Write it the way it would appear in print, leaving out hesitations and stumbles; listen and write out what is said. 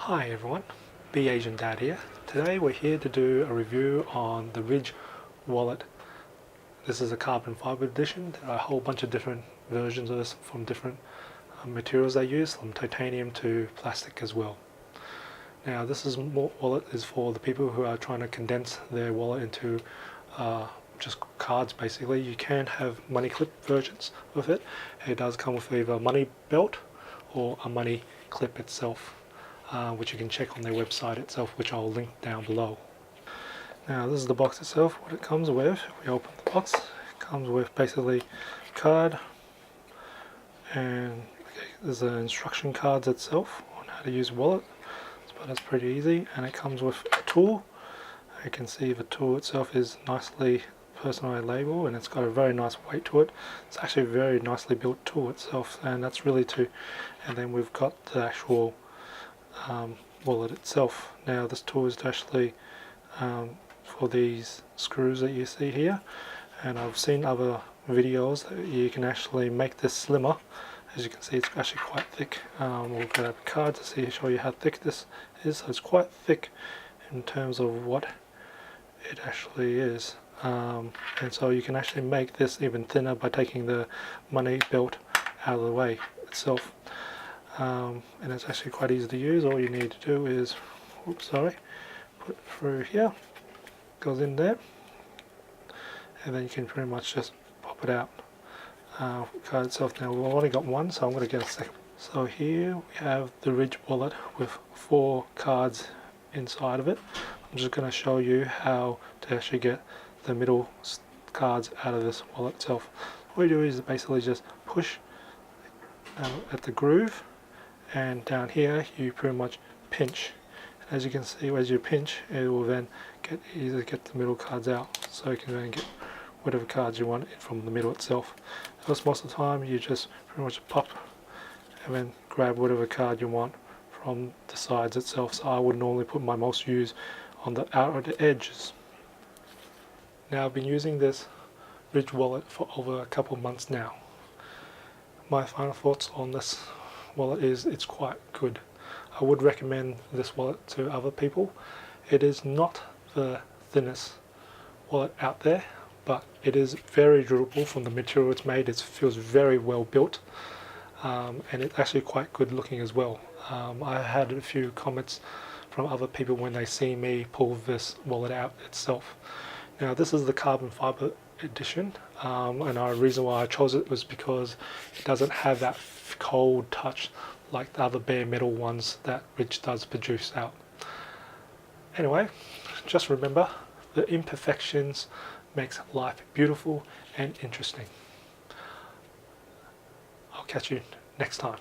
Hi everyone, Be Asian Dad here. Today we're here to do a review on the Ridge wallet. This is a carbon fiber edition. There are a whole bunch of different versions of this from different materials they use, from titanium to plastic as well. Now this wallet is for the people who are trying to condense their wallet into just cards basically. You can have money clip versions with it. It does come with either a money belt or a money clip itself. Which you can check on their website itself, which I'll link down below. Now this is the box itself, what it comes with. If we open the box, it comes with basically a card, and there's the instruction cards itself on how to use wallet, but it's pretty easy, and it comes with a tool. You can see the tool itself is nicely personalized label, and it's got a very nice weight to it. It's actually a very nicely built tool itself, and that's really and then we've got the actual wallet itself. Now this tool is actually for these screws that you see here, and I've seen other videos that you can actually make this slimmer. As you can see, it's actually quite thick. We'll get a card to show you how thick this is. So it's quite thick in terms of what it actually is, and so you can actually make this even thinner by taking the money belt out of the way itself. And it's actually quite easy to use. All you need to do is, put it through here, goes in there, and then you can pretty much just pop it out. Card itself, now we've only got one, so I'm going to get a second. So here we have the Ridge wallet with 4 cards inside of it. I'm just going to show you how to actually get the middle cards out of this wallet itself. All you do is basically just push at the groove, and down here you pretty much pinch. As you can see, as you pinch, it will then easily get the middle cards out, so you can then get whatever cards you want from the middle itself. Because most of the time you just pretty much pop and then grab whatever card you want from the sides itself. So I would normally put my most use on the outer edges. Now I've been using this Ridge wallet for over a couple of months now. My final thoughts on this wallet is it's quite good. I would recommend this wallet to other people. It is not the thinnest wallet out there, but it is very durable from the material it's made. It feels very well built, and it's actually quite good looking as well. I had a few comments from other people when they see me pull this wallet out itself. Now this is the carbon fiber edition, and the reason why I chose it was because it doesn't have that cold touch like the other bare metal ones that Ridge does produce out. Anyway, just remember, the imperfections makes life beautiful and interesting. I'll catch you next time.